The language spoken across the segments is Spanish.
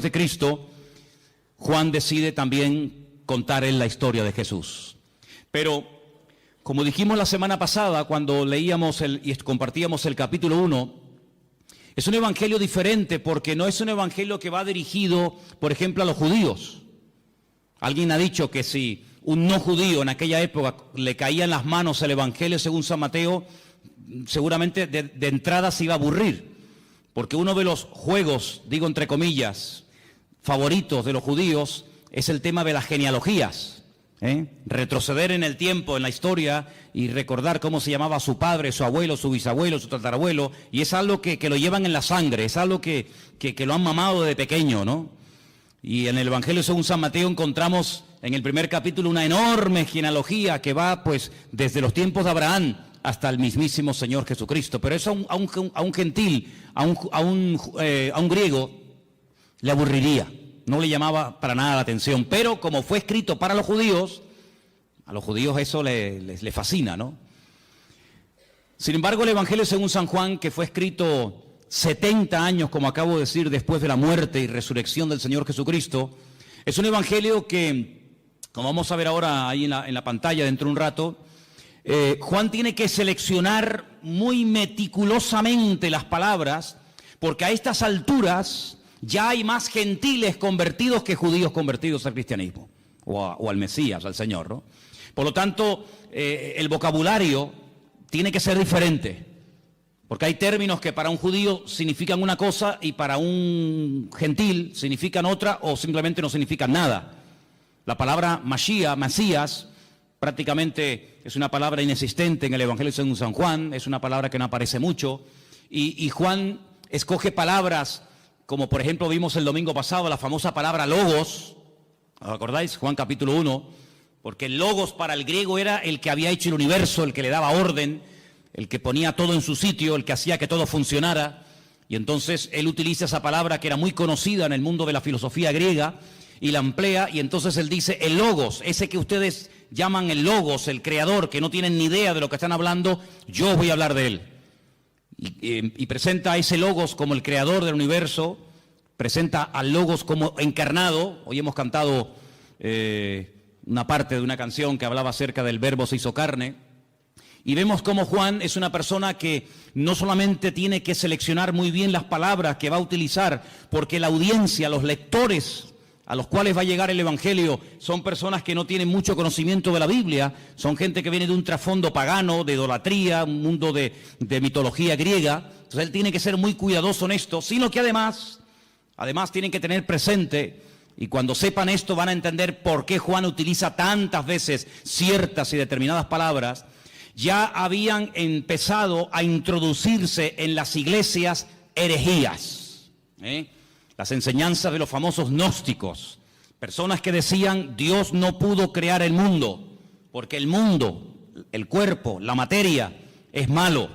después de Cristo, Juan decide también contar en la historia de Jesús. Pero, como dijimos la semana pasada, cuando leíamos y compartíamos el capítulo 1, es un evangelio diferente porque no es un evangelio que va dirigido, por ejemplo, a los judíos. Alguien ha dicho que si un no judío en aquella época le caía en las manos el evangelio según San Mateo, seguramente de entrada se iba a aburrir, porque uno de los juegos, digo entre comillas, favoritos de los judíos es el tema de las genealogías, retroceder en el tiempo, en la historia, y recordar cómo se llamaba su padre, su abuelo, su bisabuelo, su tatarabuelo, y es algo que lo llevan en la sangre, es algo que lo han mamado desde pequeño, ¿no? Y en el Evangelio según San Mateo encontramos en el primer capítulo una enorme genealogía que va pues desde los tiempos de Abraham hasta el mismísimo Señor Jesucristo. Pero eso a un gentil, a un griego, le aburriría, no le llamaba para nada la atención. Pero como fue escrito para los judíos, a los judíos eso les fascina, ¿no? Sin embargo, el Evangelio según San Juan, que fue escrito 70 años, como acabo de decir, después de la muerte y resurrección del Señor Jesucristo, es un evangelio que, como vamos a ver ahora ahí en la pantalla dentro de un rato, Juan tiene que seleccionar muy meticulosamente las palabras, porque a estas alturas ya hay más gentiles convertidos que judíos convertidos al cristianismo, o al Mesías, al Señor, ¿no? Por lo tanto, el vocabulario tiene que ser diferente. Porque hay términos que para un judío significan una cosa y para un gentil significan otra o simplemente no significan nada. La palabra Mashiach, Mesías, prácticamente es una palabra inexistente en el Evangelio según San Juan, es una palabra que no aparece mucho. Y Juan escoge palabras como por ejemplo vimos el domingo pasado la famosa palabra logos, ¿os acordáis? Juan capítulo 1, porque el logos para el griego era el que había hecho el universo, el que le daba orden, el que ponía todo en su sitio, el que hacía que todo funcionara. Y entonces él utiliza esa palabra que era muy conocida en el mundo de la filosofía griega y la emplea, y entonces él dice el logos, ese que ustedes llaman el logos, el creador, que no tienen ni idea de lo que están hablando, yo voy a hablar de él. Y presenta a ese logos como el creador del universo, presenta al logos como encarnado. Hoy hemos cantado una parte de una canción que hablaba acerca del verbo se hizo carne. Y vemos cómo Juan es una persona que no solamente tiene que seleccionar muy bien las palabras que va a utilizar, porque la audiencia, los lectores a los cuales va a llegar el Evangelio, son personas que no tienen mucho conocimiento de la Biblia, son gente que viene de un trasfondo pagano, de idolatría, un mundo de mitología griega. Entonces él tiene que ser muy cuidadoso en esto, sino que además tienen que tener presente, y cuando sepan esto van a entender por qué Juan utiliza tantas veces ciertas y determinadas palabras. Ya habían empezado a introducirse en las iglesias herejías, las enseñanzas de los famosos gnósticos, personas que decían Dios no pudo crear el mundo, porque el mundo, el cuerpo, la materia es malo.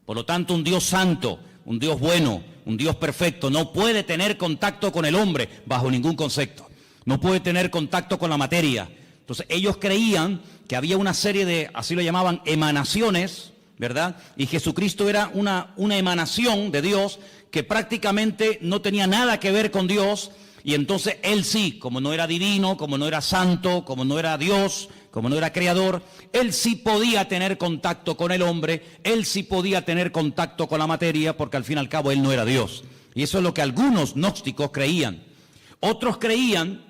Por lo tanto, un Dios santo, un Dios bueno, un Dios perfecto no puede tener contacto con el hombre bajo ningún concepto, no puede tener contacto con la materia. Entonces ellos creían que había una serie de, así lo llamaban, emanaciones, ¿verdad? Y Jesucristo era una emanación de Dios que prácticamente no tenía nada que ver con Dios, y entonces él sí, como no era divino, como no era santo, como no era Dios, como no era creador, él sí podía tener contacto con el hombre, él sí podía tener contacto con la materia, porque al fin y al cabo él no era Dios. Y eso es lo que algunos gnósticos creían. Otros creían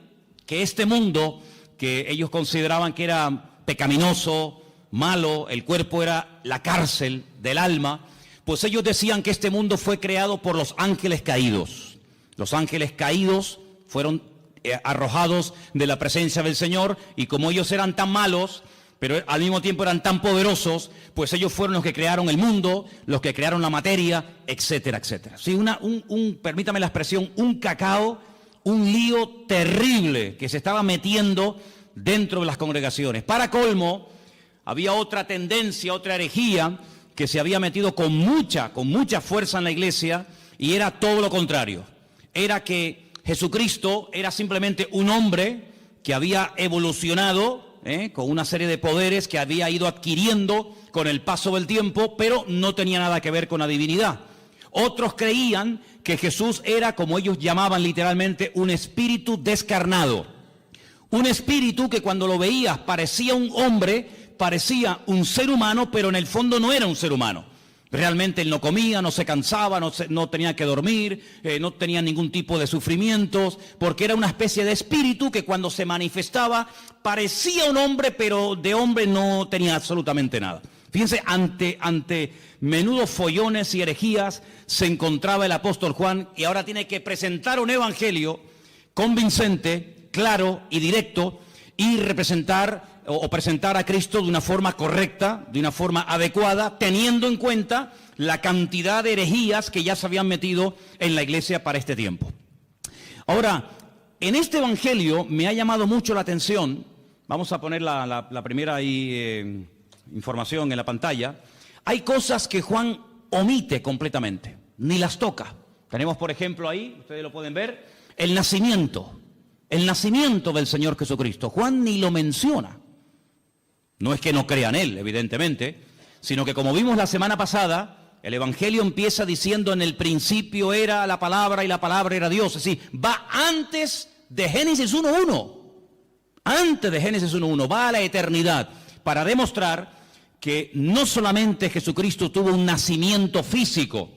que este mundo, que ellos consideraban que era pecaminoso, malo, el cuerpo era la cárcel del alma, pues ellos decían que este mundo fue creado por los ángeles caídos. Los ángeles caídos fueron arrojados de la presencia del Señor, y como ellos eran tan malos, pero al mismo tiempo eran tan poderosos, pues ellos fueron los que crearon el mundo, los que crearon la materia, etcétera, etcétera. Sí, permítame la expresión, un cacao, un lío terrible que se estaba metiendo dentro de las congregaciones. Para colmo, había otra tendencia, otra herejía que se había metido con mucha fuerza en la iglesia, y era todo lo contrario. Era que Jesucristo era simplemente un hombre que había evolucionado con una serie de poderes que había ido adquiriendo con el paso del tiempo, pero no tenía nada que ver con la divinidad. Otros creían que Jesús era, como ellos llamaban literalmente, un espíritu descarnado. Un espíritu que cuando lo veías parecía un hombre, parecía un ser humano, pero en el fondo no era un ser humano. Realmente él no comía, no se cansaba, no tenía que dormir, no tenía ningún tipo de sufrimientos, porque era una especie de espíritu que cuando se manifestaba parecía un hombre, pero de hombre no tenía absolutamente nada. Fíjense, ante menudos follones y herejías se encontraba el apóstol Juan, y ahora tiene que presentar un evangelio convincente, claro y directo, y presentar a Cristo de una forma correcta, de una forma adecuada, teniendo en cuenta la cantidad de herejías que ya se habían metido en la iglesia para este tiempo. Ahora, en este evangelio me ha llamado mucho la atención, vamos a poner la primera información en la pantalla. Hay cosas que Juan omite completamente, ni las toca. Tenemos, por ejemplo, ahí, ustedes lo pueden ver, el nacimiento del Señor Jesucristo. Juan ni lo menciona. No es que no crea en Él, evidentemente, sino que como vimos la semana pasada, el Evangelio empieza diciendo: en el principio era la palabra y la palabra era Dios. Es decir, va antes de Génesis 1.1. Antes de Génesis 1.1, va a la eternidad para demostrar que no solamente Jesucristo tuvo un nacimiento físico,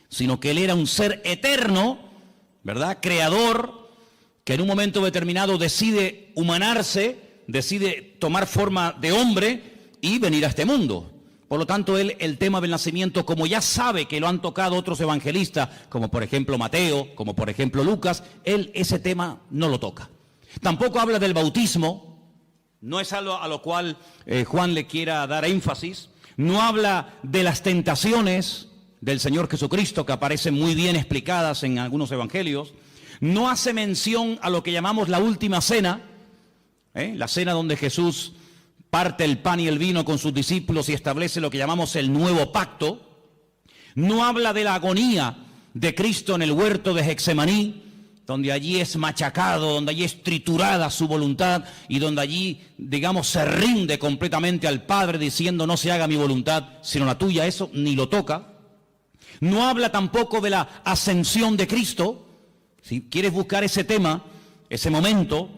sino que Él era un ser eterno, ¿verdad? Creador, que en un momento determinado decide humanarse, decide tomar forma de hombre y venir a este mundo. Por lo tanto, él, el tema del nacimiento, como ya sabe que lo han tocado otros evangelistas, como por ejemplo Mateo, como por ejemplo Lucas, él ese tema no lo toca. Tampoco habla del bautismo, no es algo a lo cual Juan le quiera dar énfasis. No habla de las tentaciones del Señor Jesucristo, que aparecen muy bien explicadas en algunos evangelios. No hace mención a lo que llamamos la última cena, la cena donde Jesús parte el pan y el vino con sus discípulos y establece lo que llamamos el nuevo pacto. No habla de la agonía de Cristo en el huerto de Getsemaní, donde allí es machacado, donde allí es triturada su voluntad y donde allí, digamos, se rinde completamente al Padre diciendo: no se haga mi voluntad sino la tuya. Eso ni lo toca. No habla tampoco de la ascensión de Cristo. Si quieres buscar ese tema, ese momento,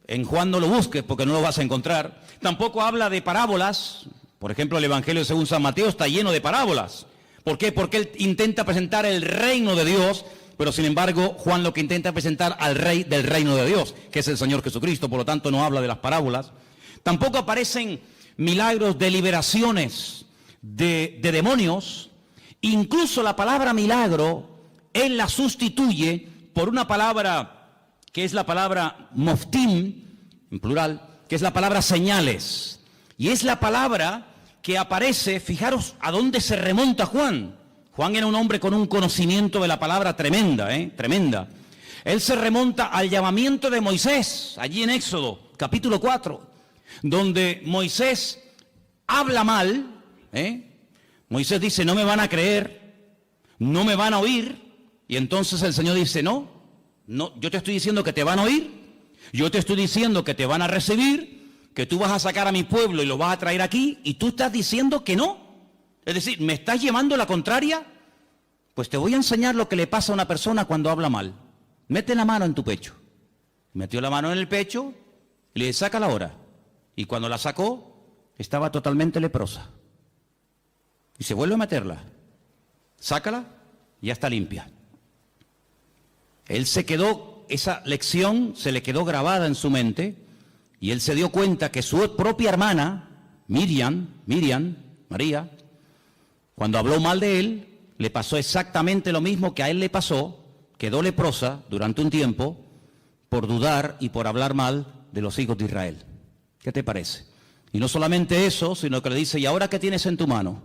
en Juan no lo busques porque no lo vas a encontrar. Tampoco habla de parábolas. Por ejemplo, el Evangelio según San Mateo está lleno de parábolas. ¿Por qué? Porque él intenta presentar el reino de Dios, pero sin embargo Juan lo que intenta presentar al rey del reino de Dios, que es el Señor Jesucristo. Por lo tanto no habla de las parábolas. Tampoco aparecen milagros de liberaciones de demonios. Incluso la palabra milagro él la sustituye por una palabra que es la palabra moftim, en plural, que es la palabra señales. Y es la palabra que aparece, fijaros a dónde se remonta Juan. Juan era un hombre con un conocimiento de la palabra tremenda, tremenda. Él se remonta al llamamiento de Moisés, allí en Éxodo, capítulo 4, donde Moisés habla mal, Moisés dice: no me van a creer, no me van a oír, y entonces el Señor dice: no, yo te estoy diciendo que te van a oír, yo te estoy diciendo que te van a recibir, que tú vas a sacar a mi pueblo y lo vas a traer aquí, y tú estás diciendo que no. Es decir, ¿me estás llevando la contraria? Pues te voy a enseñar lo que le pasa a una persona cuando habla mal. Mete la mano en tu pecho. Metió la mano en el pecho y le dice: sácala ahora. Y cuando la sacó, estaba totalmente leprosa. Y se vuelve a meterla. Sácala, ya está limpia. Él se quedó, esa lección se le quedó grabada en su mente, y él se dio cuenta que su propia hermana, María, cuando habló mal de él, le pasó exactamente lo mismo que a él le pasó. Quedó leprosa durante un tiempo por dudar y por hablar mal de los hijos de Israel. ¿Qué te parece? Y no solamente eso, sino que le dice: ¿y ahora qué tienes en tu mano?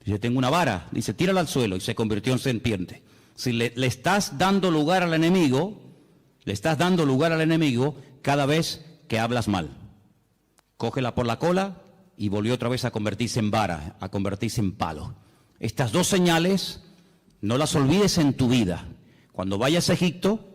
Dice: tengo una vara. Dice: tírala al suelo, y se convirtió en serpiente. Si le estás dando lugar al enemigo, cada vez que hablas mal. Cógela por la cola y volvió otra vez a convertirse en vara, a convertirse en palo. Estas dos señales no las olvides en tu vida. Cuando vayas a Egipto,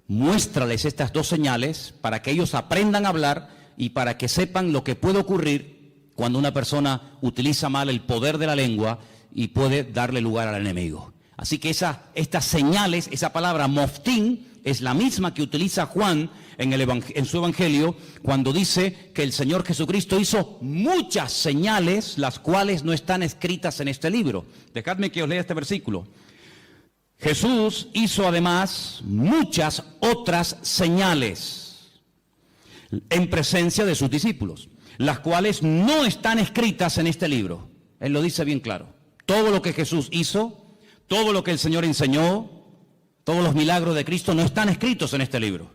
muéstrales estas dos señales para que ellos aprendan a hablar y para que sepan lo que puede ocurrir cuando una persona utiliza mal el poder de la lengua y puede darle lugar al enemigo. Así que estas señales, esa palabra moftín, es la misma que utiliza Juan en su evangelio cuando dice que el Señor Jesucristo hizo muchas señales, las cuales no están escritas en este libro. Dejadme que os lea este versículo. Jesús hizo además muchas otras señales en presencia de sus discípulos, las cuales no están escritas en este libro. Él lo dice bien claro. Todo lo que Jesús hizo, todo lo que el Señor enseñó, todos los milagros de Cristo no están escritos en este libro.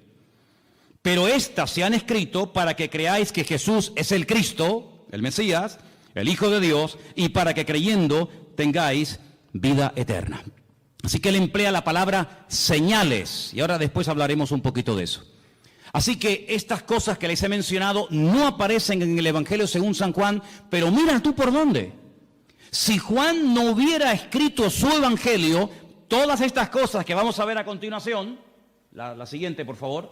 Pero estas se han escrito para que creáis que Jesús es el Cristo, el Mesías, el Hijo de Dios, y para que creyendo tengáis vida eterna. Así que él emplea la palabra señales, y ahora después hablaremos un poquito de eso. Así que estas cosas que les he mencionado no aparecen en el Evangelio según San Juan, pero mira tú por dónde. Si Juan no hubiera escrito su Evangelio, todas estas cosas que vamos a ver a continuación, la siguiente por favor,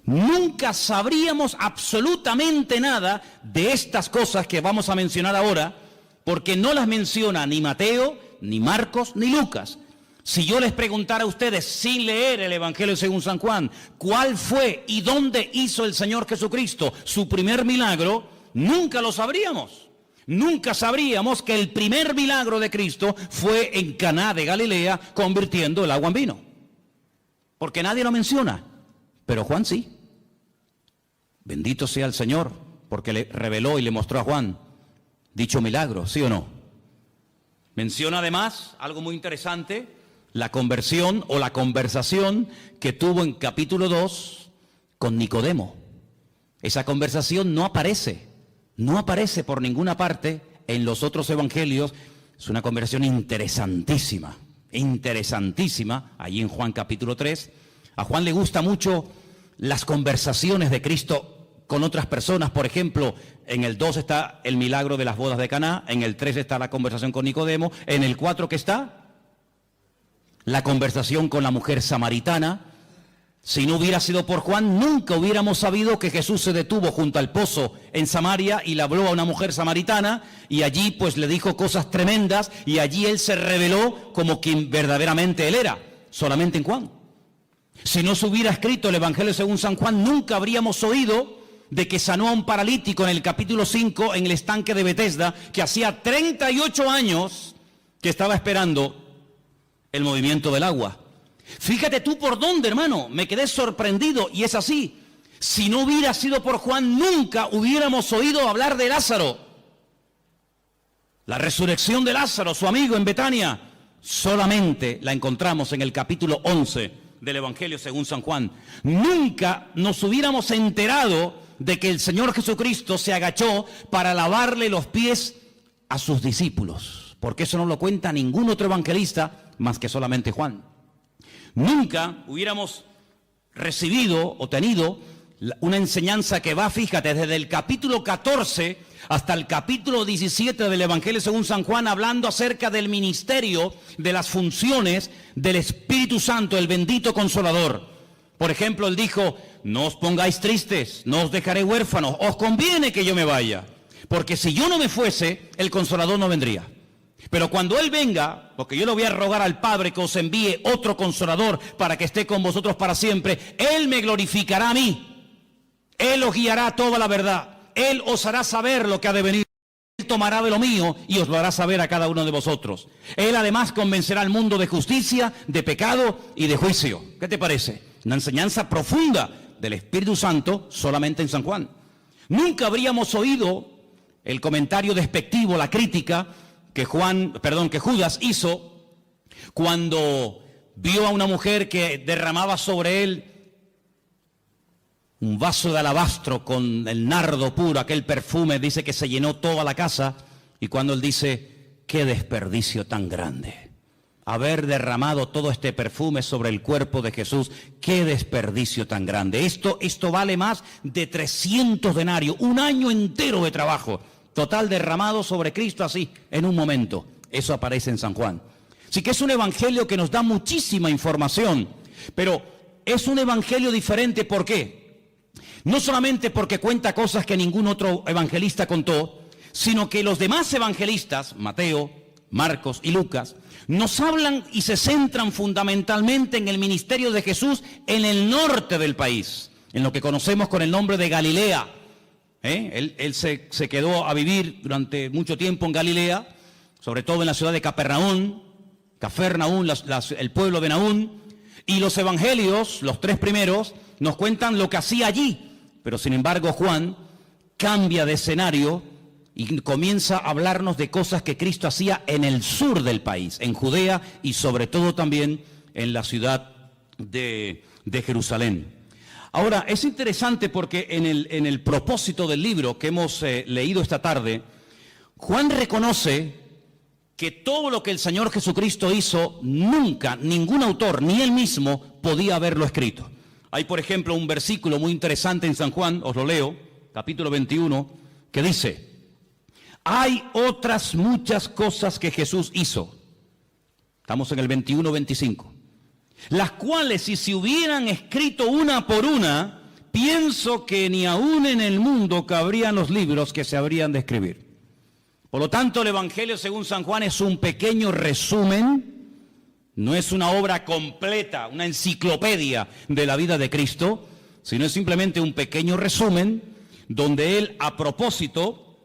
nunca sabríamos absolutamente nada de estas cosas que vamos a mencionar ahora, porque no las menciona ni Mateo, ni Marcos, ni Lucas. Si yo les preguntara a ustedes, sin leer el Evangelio según San Juan, cuál fue y dónde hizo el Señor Jesucristo su primer milagro, nunca lo sabríamos. Nunca sabríamos que el primer milagro de Cristo fue en Caná de Galilea, convirtiendo el agua en vino. Porque nadie lo menciona, pero Juan sí. Bendito sea el Señor, porque le reveló y le mostró a Juan dicho milagro, ¿sí o no? Menciona además algo muy interesante, la conversión o la conversación que tuvo en capítulo 2 con Nicodemo. Esa conversación no aparece por ninguna parte en los otros evangelios. Es una conversación interesantísima, allí en Juan capítulo 3. A Juan le gusta mucho las conversaciones de Cristo con otras personas. Por ejemplo, en el 2 está el milagro de las bodas de Caná, en el 3 está la conversación con Nicodemo, en el 4 ¿qué está? La conversación con la mujer samaritana. Si no hubiera sido por Juan, nunca hubiéramos sabido que Jesús se detuvo junto al pozo en Samaria y le habló a una mujer samaritana y allí pues le dijo cosas tremendas y allí él se reveló como quien verdaderamente él era, solamente en Juan. Si no se hubiera escrito el Evangelio según San Juan, nunca habríamos oído de que sanó a un paralítico en el capítulo 5 en el estanque de Betesda, que hacía 38 años que estaba esperando el movimiento del agua. Fíjate tú por dónde, hermano, me quedé sorprendido y es así. Si no hubiera sido por Juan, nunca hubiéramos oído hablar de Lázaro. La resurrección de Lázaro, su amigo en Betania, solamente la encontramos en el capítulo 11 del Evangelio según San Juan. Nunca nos hubiéramos enterado de que el Señor Jesucristo se agachó para lavarle los pies a sus discípulos, porque eso no lo cuenta ningún otro evangelista más que solamente Juan. Nunca hubiéramos recibido o tenido una enseñanza que va, fíjate, desde el capítulo 14 hasta el capítulo 17 del Evangelio según San Juan, hablando acerca del ministerio, de las funciones del Espíritu Santo, el bendito Consolador. Por ejemplo, él dijo, no os pongáis tristes, no os dejaré huérfanos, os conviene que yo me vaya, porque si yo no me fuese, el Consolador no vendría. Pero cuando Él venga, porque yo le voy a rogar al Padre que os envíe otro Consolador para que esté con vosotros para siempre, Él me glorificará a mí. Él os guiará a toda la verdad. Él os hará saber lo que ha de venir. Él tomará de lo mío y os lo hará saber a cada uno de vosotros. Él además convencerá al mundo de justicia, de pecado y de juicio. ¿Qué te parece? Una enseñanza profunda del Espíritu Santo solamente en San Juan. Nunca habríamos oído el comentario despectivo, la crítica que Judas hizo cuando vio a una mujer que derramaba sobre él un vaso de alabastro con el nardo puro, aquel perfume, dice que se llenó toda la casa, y cuando él dice, qué desperdicio tan grande, haber derramado todo este perfume sobre el cuerpo de Jesús, qué desperdicio tan grande, esto vale más de 300 denarios, un año entero de trabajo, total derramado sobre Cristo así, en un momento. Eso aparece en San Juan. Así que es un evangelio que nos da muchísima información, pero es un evangelio diferente, ¿por qué? No solamente porque cuenta cosas que ningún otro evangelista contó, sino que los demás evangelistas, Mateo, Marcos y Lucas, nos hablan y se centran fundamentalmente en el ministerio de Jesús en el norte del país, en lo que conocemos con el nombre de Galilea. Él se quedó a vivir durante mucho tiempo en Galilea, sobre todo en la ciudad de Capernaum, el pueblo de Naún, y los evangelios, los 3 primeros, nos cuentan lo que hacía allí, pero sin embargo Juan cambia de escenario y comienza a hablarnos de cosas que Cristo hacía en el sur del país, en Judea y sobre todo también en la ciudad de Jerusalén. Ahora, es interesante porque en el propósito del libro que hemos leído esta tarde, Juan reconoce que todo lo que el Señor Jesucristo hizo, nunca, ningún autor, ni él mismo, podía haberlo escrito. Hay, por ejemplo, un versículo muy interesante en San Juan, os lo leo, capítulo 21, que dice: hay otras muchas cosas que Jesús hizo. Estamos en el 21-25. Las cuales, si se hubieran escrito una por una, pienso que ni aún en el mundo cabrían los libros que se habrían de escribir. Por lo tanto, el Evangelio según San Juan es un pequeño resumen, no es una obra completa, una enciclopedia de la vida de Cristo, sino es simplemente un pequeño resumen donde él, a propósito,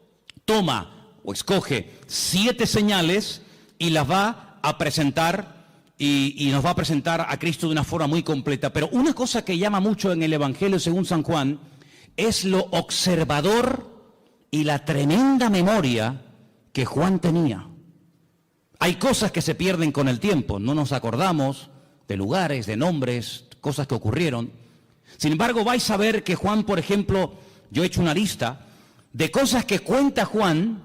toma o escoge 7 señales y las va a presentar y nos va a presentar a Cristo de una forma muy completa. Pero una cosa que llama mucho en el Evangelio según San Juan es lo observador y la tremenda memoria que Juan tenía. Hay cosas que se pierden con el tiempo, no nos acordamos de lugares, de nombres, cosas que ocurrieron. Sin embargo, vais a ver que Juan, por ejemplo, yo he hecho una lista de cosas que cuenta Juan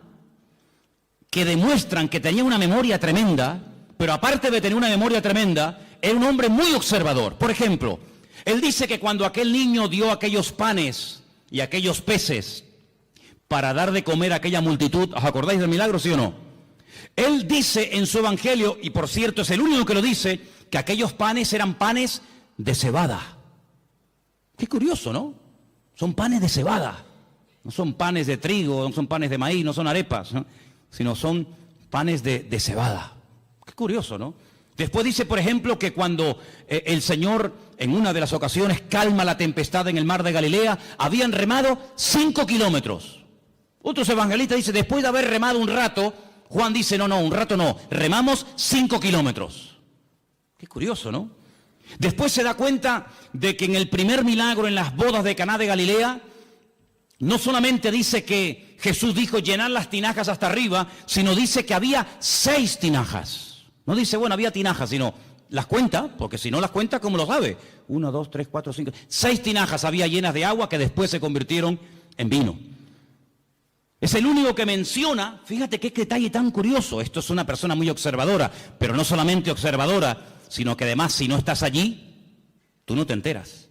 que demuestran que tenía una memoria tremenda, pero aparte de tener una memoria tremenda, era un hombre muy observador. Por ejemplo, él dice que cuando aquel niño dio aquellos panes y aquellos peces para dar de comer a aquella multitud, ¿os acordáis del milagro, sí o no? Él dice en su evangelio, y por cierto es el único que lo dice, que aquellos panes eran panes de cebada. Qué curioso, ¿no? Son panes de cebada. No son panes de trigo, no son panes de maíz, no son arepas, ¿no? Sino son panes de cebada. Qué curioso, ¿no? Después dice, por ejemplo, que cuando el Señor en una de las ocasiones calma la tempestad en el mar de Galilea, habían remado 5 kilómetros. Otros evangelistas dicen, después de haber remado un rato, Juan dice, no, un rato no, remamos 5 kilómetros. Qué curioso, ¿no? Después se da cuenta de que en el primer milagro en las bodas de Caná de Galilea, no solamente dice que Jesús dijo llenar las tinajas hasta arriba, sino dice que había 6 tinajas. No dice, bueno, había tinajas, sino las cuenta, porque si no las cuenta, ¿cómo lo sabe? 1, 2, 3, 4, 5, 6 tinajas había llenas de agua que después se convirtieron en vino. Es el único que menciona, fíjate qué detalle tan curioso, esto es una persona muy observadora, pero no solamente observadora, sino que además si no estás allí, tú no te enteras.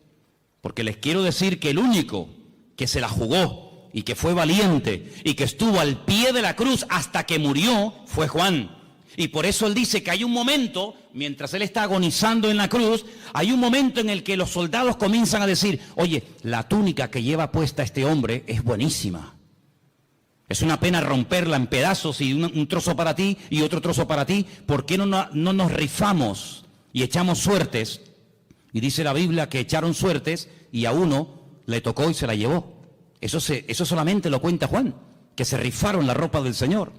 Porque les quiero decir que el único que se la jugó y que fue valiente y que estuvo al pie de la cruz hasta que murió fue Juan. Y por eso él dice que hay un momento, mientras él está agonizando en la cruz, hay un momento en el que los soldados comienzan a decir, oye, la túnica que lleva puesta este hombre es buenísima. Es una pena romperla en pedazos y un trozo para ti y otro trozo para ti. ¿Por qué no nos rifamos y echamos suertes? Y dice la Biblia que echaron suertes y a uno le tocó y se la llevó. Eso solamente lo cuenta Juan, que se rifaron la ropa del Señor.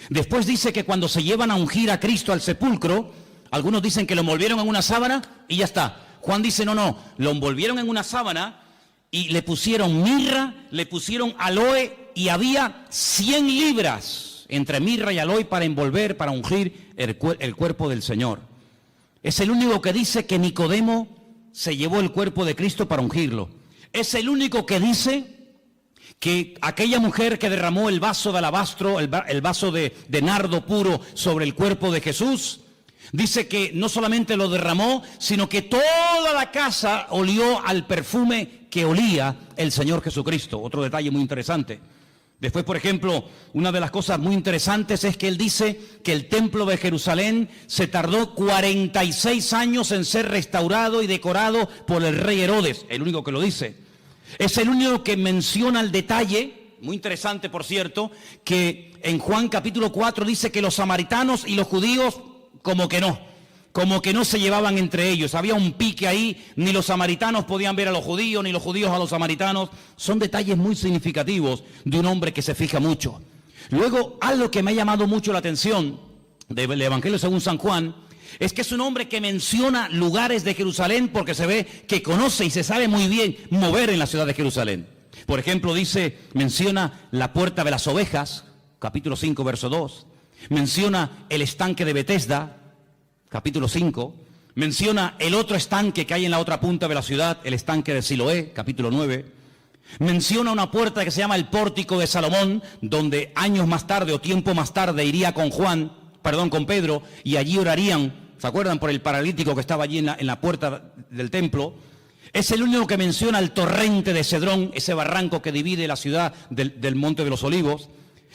Después dice que cuando se llevan a ungir a Cristo al sepulcro, algunos dicen que lo envolvieron en una sábana y ya está. Juan dice, no, lo envolvieron en una sábana y le pusieron mirra, le pusieron aloe y había 100 libras entre mirra y aloe para envolver, para ungir el cuerpo del Señor. Es el único que dice que Nicodemo se llevó el cuerpo de Cristo para ungirlo. Es el único que dice que aquella mujer que derramó el vaso de alabastro, el vaso de nardo puro sobre el cuerpo de Jesús, dice que no solamente lo derramó, sino que toda la casa olió al perfume que olía el Señor Jesucristo. Otro detalle muy interesante. Después, por ejemplo, una de las cosas muy interesantes es que él dice que el templo de Jerusalén se tardó 46 años en ser restaurado y decorado por el rey Herodes, el único que lo dice. Es el único que menciona el detalle, muy interesante por cierto, que en Juan capítulo 4 dice que los samaritanos y los judíos como que no se llevaban entre ellos, había un pique ahí, ni los samaritanos podían ver a los judíos, ni los judíos a los samaritanos. Son detalles muy significativos de un hombre que se fija mucho. Luego, algo que me ha llamado mucho la atención del Evangelio según San Juan, es que es un hombre que menciona lugares de Jerusalén porque se ve que conoce y se sabe muy bien mover en la ciudad de Jerusalén. Por ejemplo, menciona la puerta de las ovejas, capítulo 5, verso 2. Menciona el estanque de Betesda, capítulo 5. Menciona el otro estanque que hay en la otra punta de la ciudad, el estanque de Siloé, capítulo 9. Menciona una puerta que se llama el pórtico de Salomón, donde años más tarde o tiempo más tarde iría con Pedro, y allí orarían, ¿se acuerdan? Por el paralítico que estaba allí en la puerta del templo. Es el único que menciona el torrente de Cedrón, ese barranco que divide la ciudad del Monte de los Olivos.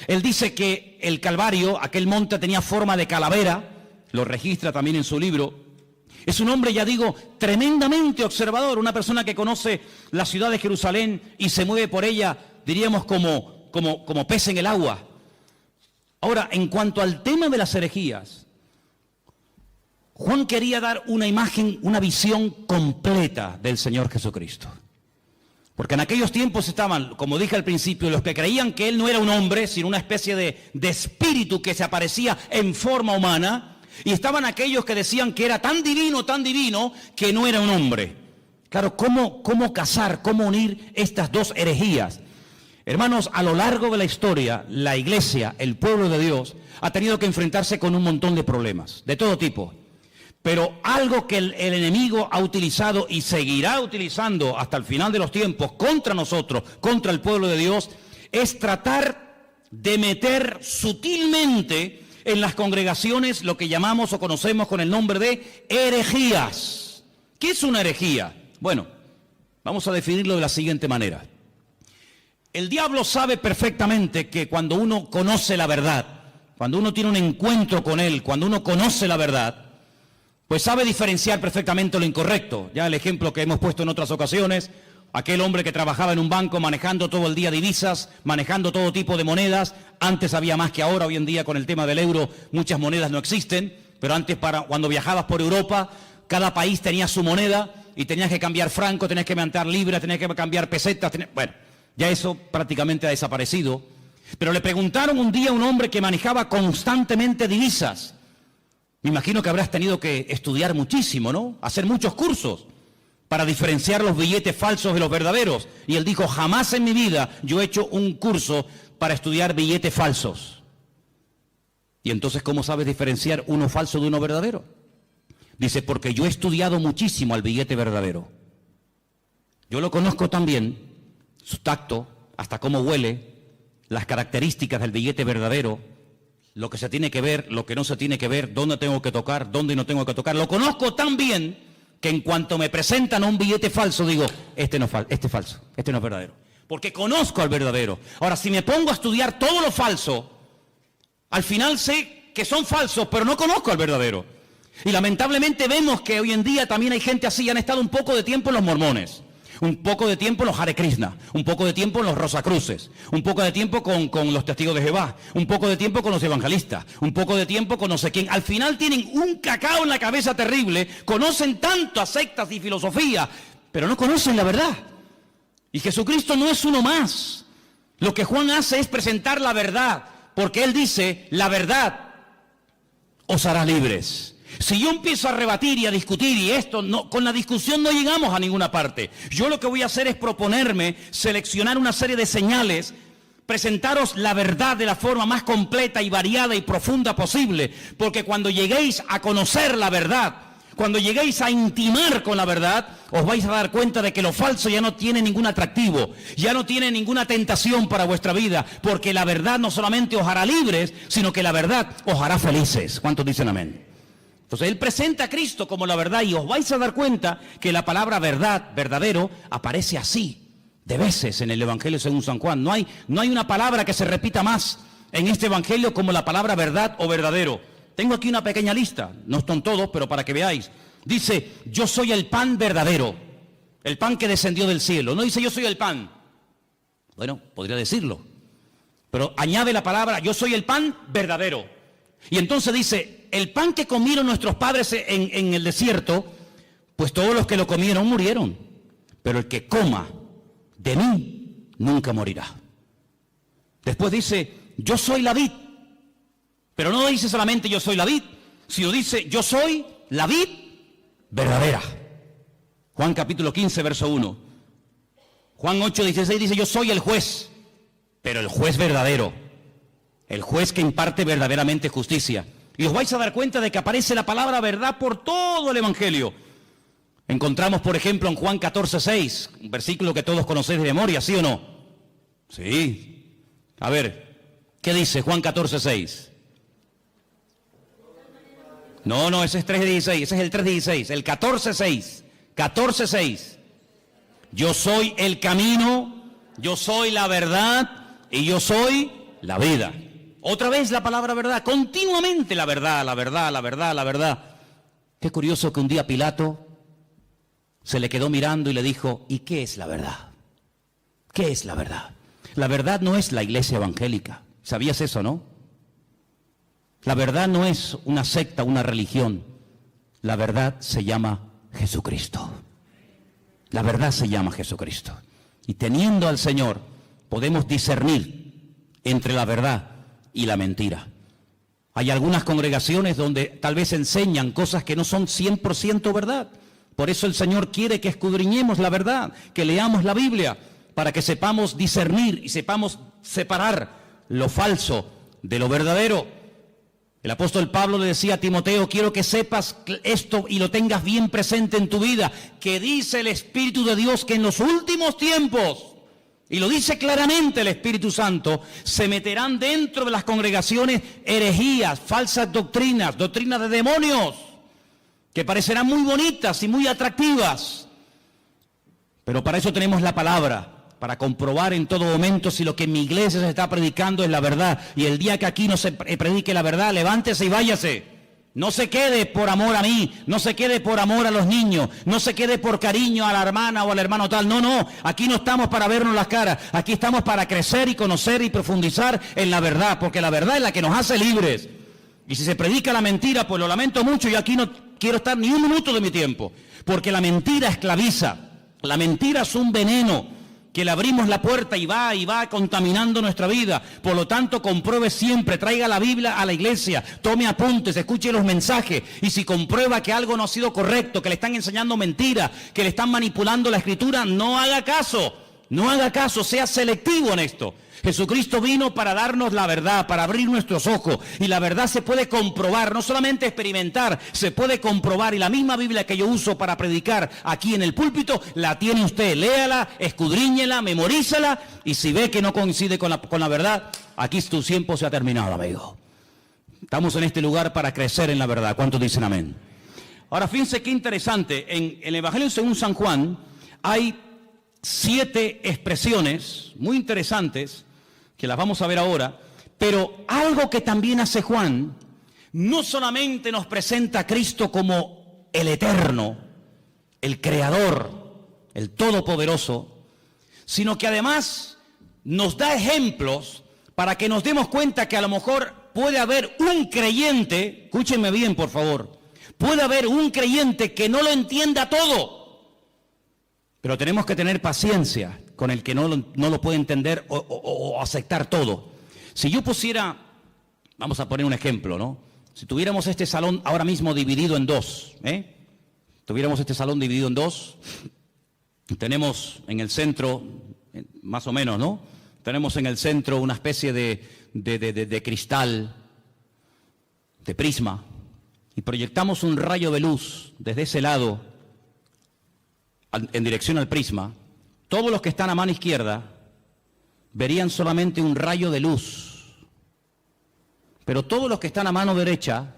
Él dice que el Calvario, aquel monte, tenía forma de calavera, lo registra también en su libro. Es un hombre, ya digo, tremendamente observador, una persona que conoce la ciudad de Jerusalén y se mueve por ella, diríamos, como pez en el agua. Ahora, en cuanto al tema de las herejías, Juan quería dar una imagen, una visión completa del Señor Jesucristo. Porque en aquellos tiempos estaban, como dije al principio, los que creían que Él no era un hombre, sino una especie de espíritu que se aparecía en forma humana, y estaban aquellos que decían que era tan divino, que no era un hombre. Claro, ¿cómo casar, cómo unir estas dos herejías? Hermanos, a lo largo de la historia, la iglesia, el pueblo de Dios, ha tenido que enfrentarse con un montón de problemas, de todo tipo. Pero algo que el enemigo ha utilizado y seguirá utilizando hasta el final de los tiempos contra nosotros, contra el pueblo de Dios, es tratar de meter sutilmente en las congregaciones lo que llamamos o conocemos con el nombre de herejías. ¿Qué es una herejía? Bueno, vamos a definirlo de la siguiente manera. El diablo sabe perfectamente que cuando uno conoce la verdad, cuando uno tiene un encuentro con él, cuando uno conoce la verdad, pues sabe diferenciar perfectamente lo incorrecto. Ya el ejemplo que hemos puesto en otras ocasiones, aquel hombre que trabajaba en un banco manejando todo el día divisas, manejando todo tipo de monedas. Antes había más que ahora, hoy en día con el tema del euro muchas monedas no existen, pero antes cuando viajabas por Europa, cada país tenía su moneda y tenías que cambiar franco, tenías que mandar libras, tenías que cambiar pesetas, bueno, ya eso prácticamente ha desaparecido. Pero le preguntaron un día a un hombre que manejaba constantemente divisas. Me imagino que habrás tenido que estudiar muchísimo, ¿no? Hacer muchos cursos para diferenciar los billetes falsos de los verdaderos. Y él dijo, jamás en mi vida yo he hecho un curso para estudiar billetes falsos. Y entonces, ¿cómo sabes diferenciar uno falso de uno verdadero? Dice, porque yo he estudiado muchísimo al billete verdadero. Yo lo conozco también, su tacto, hasta cómo huele, las características del billete verdadero, lo que se tiene que ver, lo que no se tiene que ver, dónde tengo que tocar, dónde no tengo que tocar. Lo conozco tan bien que en cuanto me presentan un billete falso, digo, este no es falso, este no es verdadero. Porque conozco al verdadero. Ahora, si me pongo a estudiar todo lo falso, al final sé que son falsos, pero no conozco al verdadero. Y lamentablemente vemos que hoy en día también hay gente así, han estado un poco de tiempo en los mormones. Un poco de tiempo en los Hare Krishna, un poco de tiempo en los Rosacruces, un poco de tiempo con los testigos de Jehová, un poco de tiempo con los evangelistas, un poco de tiempo con no sé quién. Al final tienen un cacao en la cabeza terrible, conocen tantas sectas y filosofía, pero no conocen la verdad. Y Jesucristo no es uno más. Lo que Juan hace es presentar la verdad, porque él dice, la verdad os hará libres. Si yo empiezo a rebatir y a discutir y esto, no, con la discusión no llegamos a ninguna parte. Yo lo que voy a hacer es proponerme, seleccionar una serie de señales, presentaros la verdad de la forma más completa y variada y profunda posible, porque cuando lleguéis a conocer la verdad, cuando lleguéis a intimar con la verdad, os vais a dar cuenta de que lo falso ya no tiene ningún atractivo, ya no tiene ninguna tentación para vuestra vida, porque la verdad no solamente os hará libres, sino que la verdad os hará felices. ¿Cuántos dicen amén? Entonces él presenta a Cristo como la verdad y os vais a dar cuenta que la palabra verdad, verdadero, aparece así de veces en el Evangelio según San Juan. No hay una palabra que se repita más en este Evangelio como la palabra verdad o verdadero. Tengo aquí una pequeña lista, no están todos, pero para que veáis. Dice, yo soy el pan verdadero, el pan que descendió del cielo. No dice yo soy el pan. Bueno, podría decirlo. Pero añade la palabra, yo soy el pan verdadero. Y entonces dice, el pan que comieron nuestros padres en el desierto, pues todos los que lo comieron murieron. Pero el que coma de mí nunca morirá. Después dice, yo soy la vid. Pero no dice solamente yo soy la vid, sino dice, yo soy la vid verdadera. Juan capítulo 15, verso 1. Juan 8, 16 dice, yo soy el juez, pero el juez verdadero. El juez que imparte verdaderamente justicia. Y os vais a dar cuenta de que aparece la palabra verdad por todo el Evangelio. Encontramos, por ejemplo, en Juan 14, 6, un versículo que todos conocéis de memoria, ¿sí o no? Sí. A ver, ¿qué dice Juan 14, 6? No, ese es 3:16, ese es el 3:16, el 14:6, 14:6. Yo soy el camino, yo soy la verdad y yo soy la vida. Otra vez la palabra verdad, continuamente la verdad, la verdad, la verdad, la verdad. Qué curioso que un día Pilato se le quedó mirando y le dijo, ¿y qué es la verdad? ¿Qué es la verdad? La verdad no es la iglesia evangélica. ¿Sabías eso, no? La verdad no es una secta, una religión. La verdad se llama Jesucristo. La verdad se llama Jesucristo. Y teniendo al Señor, podemos discernir entre la verdad y la mentira. Hay algunas congregaciones donde tal vez enseñan cosas que no son 100% verdad. Por eso el Señor quiere que escudriñemos la verdad, que leamos la Biblia, para que sepamos discernir y sepamos separar lo falso de lo verdadero. El apóstol Pablo le decía a Timoteo, quiero que sepas esto y lo tengas bien presente en tu vida, que dice el Espíritu de Dios que en los últimos tiempos, y lo dice claramente el Espíritu Santo, se meterán dentro de las congregaciones herejías, falsas doctrinas, doctrinas de demonios, que parecerán muy bonitas y muy atractivas. Pero para eso tenemos la palabra, para comprobar en todo momento si lo que en mi iglesia se está predicando es la verdad. Y el día que aquí no se predique la verdad, levántese y váyase. No se quede por amor a mí, no se quede por amor a los niños, no se quede por cariño a la hermana o al hermano tal. No, aquí no estamos para vernos las caras, aquí estamos para crecer y conocer y profundizar en la verdad, porque la verdad es la que nos hace libres. Y si se predica la mentira, pues lo lamento mucho, yo aquí no quiero estar ni un minuto de mi tiempo, porque la mentira esclaviza, la mentira es un veneno que le abrimos la puerta y va contaminando nuestra vida. Por lo tanto, compruebe siempre, traiga la Biblia a la iglesia, tome apuntes, escuche los mensajes, y si comprueba que algo no ha sido correcto, que le están enseñando mentira, que le están manipulando la escritura, no haga caso, sea selectivo en esto. Jesucristo vino para darnos la verdad, para abrir nuestros ojos, y la verdad se puede comprobar, no solamente experimentar, se puede comprobar, y la misma Biblia que yo uso para predicar aquí en el púlpito, la tiene usted, léala, escudriñela, memorízala, y si ve que no coincide con la verdad, aquí tu tiempo se ha terminado, amigo. Estamos en este lugar para crecer en la verdad. ¿Cuántos dicen amén? Ahora, fíjense qué interesante, en el Evangelio según San Juan hay 7 expresiones muy interesantes, que las vamos a ver ahora, pero algo que también hace Juan, no solamente nos presenta a Cristo como el eterno, el creador, el todopoderoso, sino que además nos da ejemplos para que nos demos cuenta que a lo mejor puede haber un creyente, escúchenme bien por favor, puede haber un creyente que no lo entienda todo, pero tenemos que tener paciencia con el que no lo puede entender o aceptar todo. Si yo pusiera, vamos a poner un ejemplo, ¿no? Si tuviéramos este salón ahora mismo dividido en dos, tuviéramos este salón dividido en dos, tenemos en el centro, más o menos, ¿no? Tenemos en el centro una especie de cristal, de prisma, y proyectamos un rayo de luz desde ese lado en dirección al prisma. Todos los que están a mano izquierda verían solamente un rayo de luz, pero todos los que están a mano derecha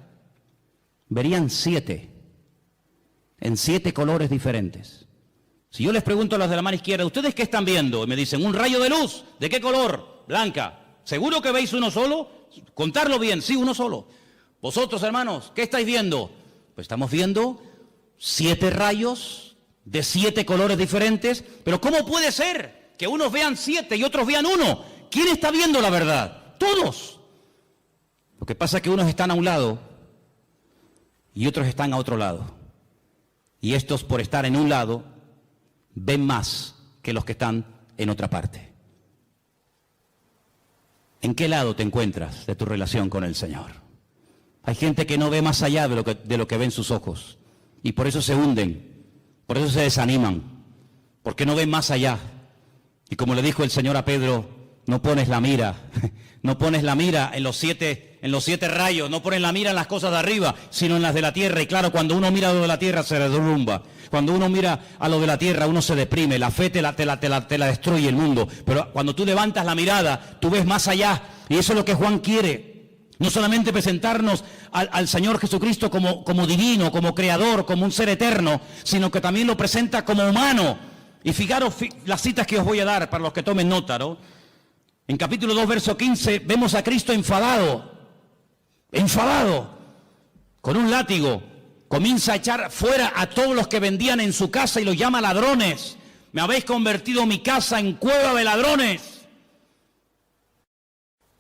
verían 7, en 7 colores diferentes. Si yo les pregunto a los de la mano izquierda, ¿ustedes qué están viendo? Y me dicen, un rayo de luz, ¿de qué color? Blanca. ¿Seguro que veis uno solo? Contarlo bien, sí, uno solo. Vosotros, hermanos, ¿qué estáis viendo? Pues estamos viendo 7 rayos de 7 colores diferentes, pero ¿cómo puede ser que unos vean 7 y otros vean 1? ¿Quién está viendo la verdad? Todos. Lo que pasa es que unos están a un lado y otros están a otro lado. Y estos, por estar en un lado, ven más que los que están en otra parte. ¿En qué lado te encuentras de tu relación con el Señor? Hay gente que no ve más allá de lo que ven sus ojos. Y por eso se hunden, por eso se desaniman, porque no ven más allá. Y como le dijo el Señor a Pedro, no pones la mira, no pones la mira en los siete rayos, no pones la mira en las cosas de arriba, sino en las de la tierra. Y claro, cuando uno mira a lo de la tierra se derrumba. Cuando uno mira a lo de la tierra uno se deprime, la fe te la destruye el mundo. Pero cuando tú levantas la mirada, tú ves más allá. Y eso es lo que Juan quiere. No solamente presentarnos al Señor Jesucristo como divino, como creador, como un ser eterno, sino que también lo presenta como humano. Y fijaros las citas que os voy a dar para los que tomen nota, ¿no? En capítulo 2, verso 15, vemos a Cristo enfadado, con un látigo. Comienza a echar fuera a todos los que vendían en su casa y los llama ladrones. Me habéis convertido mi casa en cueva de ladrones.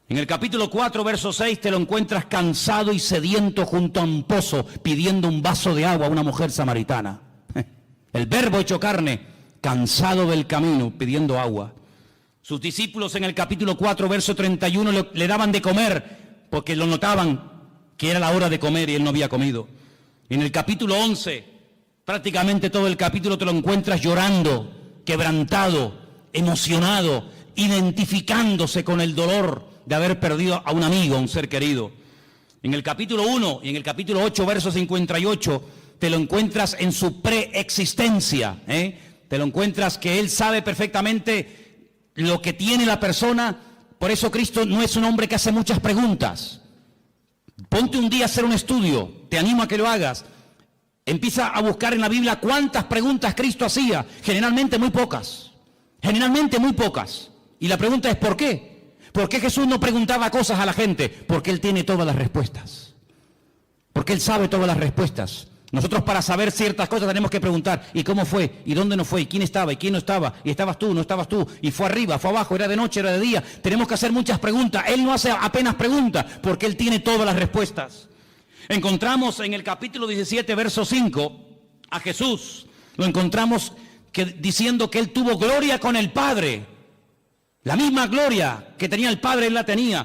En el capítulo 4, verso 6, te lo encuentras cansado y sediento junto a un pozo, pidiendo un vaso de agua a una mujer samaritana. El verbo hecho carne, cansado del camino, pidiendo agua. Sus discípulos en el capítulo 4, verso 31, le daban de comer, porque lo notaban que era la hora de comer y él no había comido. En el capítulo 11, prácticamente todo el capítulo te lo encuentras llorando, quebrantado, emocionado, identificándose con el dolor de haber perdido a un amigo, a un ser querido. En el capítulo 1 y en el capítulo 8, verso 58, te lo encuentras en su preexistencia, Te lo encuentras que él sabe perfectamente lo que tiene la persona. Por eso Cristo no es un hombre que hace muchas preguntas. Ponte un día a hacer un estudio, te animo a que lo hagas. Empieza a buscar en la Biblia cuántas preguntas Cristo hacía. Generalmente muy pocas. Y la pregunta es ¿por qué? ¿Por qué Jesús no preguntaba cosas a la gente? Porque Él tiene todas las respuestas. Porque Él sabe todas las respuestas. Nosotros para saber ciertas cosas tenemos que preguntar, ¿y cómo fue? ¿Y dónde no fue? ¿Y quién estaba? ¿Y quién no estaba? ¿Y estabas tú? ¿No estabas tú? ¿Y fue arriba? ¿Fue abajo? ¿Era de noche? ¿Era de día? Tenemos que hacer muchas preguntas. Él no hace apenas preguntas, porque Él tiene todas las respuestas. Encontramos en el capítulo 17, verso 5, a Jesús. Lo encontramos diciendo que Él tuvo gloria con el Padre. La misma gloria que tenía el Padre, Él la tenía.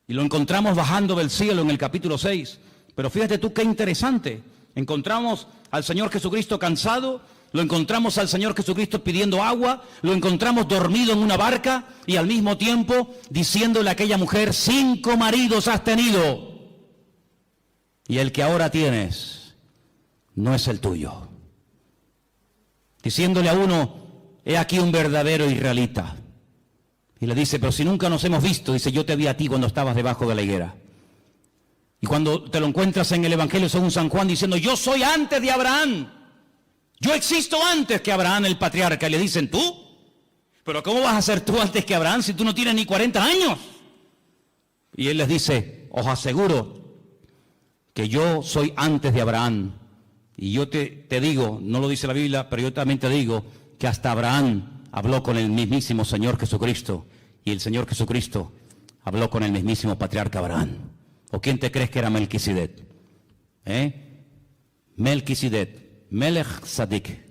Y lo encontramos bajando del cielo en el capítulo 6. Pero fíjate tú qué interesante. Encontramos al Señor Jesucristo cansado, lo encontramos al Señor Jesucristo pidiendo agua, lo encontramos dormido en una barca y al mismo tiempo diciéndole a aquella mujer, 5 maridos has tenido y el que ahora tienes no es el tuyo. Diciéndole a uno, he aquí un verdadero israelita. Y le dice, pero si nunca nos hemos visto, dice, yo te vi a ti cuando estabas debajo de la higuera. Y cuando te lo encuentras en el Evangelio según San Juan diciendo, yo soy antes de Abraham. Yo existo antes que Abraham el patriarca. Y le dicen, ¿tú? ¿Pero cómo vas a ser tú antes que Abraham si tú no tienes ni 40 años? Y él les dice, os aseguro que yo soy antes de Abraham. Y yo te digo, no lo dice la Biblia, pero yo también te digo que hasta Abraham habló con el mismísimo Señor Jesucristo. Y el Señor Jesucristo habló con el mismísimo patriarca Abraham. ¿O quién te crees que era Melquisedec? Melquisedec, Melech Sadik,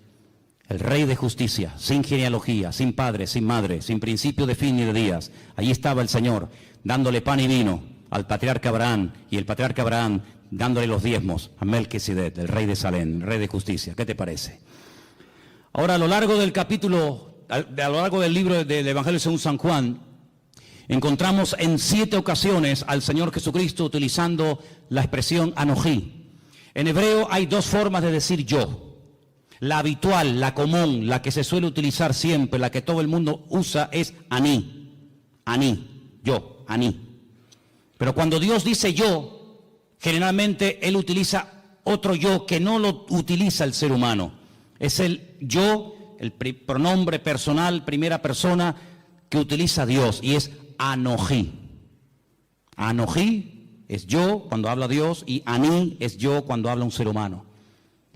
el rey de justicia, sin genealogía, sin padre, sin madre, sin principio de fin ni de días. Allí estaba el Señor, dándole pan y vino al patriarca Abraham, y el patriarca Abraham dándole los diezmos a Melquisedec, el rey de Salem, el rey de justicia. ¿Qué te parece? Ahora, a lo largo del capítulo, a lo largo del libro del Evangelio según San Juan, encontramos en 7 ocasiones al Señor Jesucristo utilizando la expresión anojí. En hebreo hay 2 formas de decir yo. La habitual, la común, la que se suele utilizar siempre, la que todo el mundo usa es aní. Aní, yo, aní. Pero cuando Dios dice yo, generalmente Él utiliza otro yo que no lo utiliza el ser humano. Es el yo, el pronombre personal, primera persona, que utiliza Dios, y es anojí. Anojí es yo cuando habla Dios y aní es yo cuando habla un ser humano.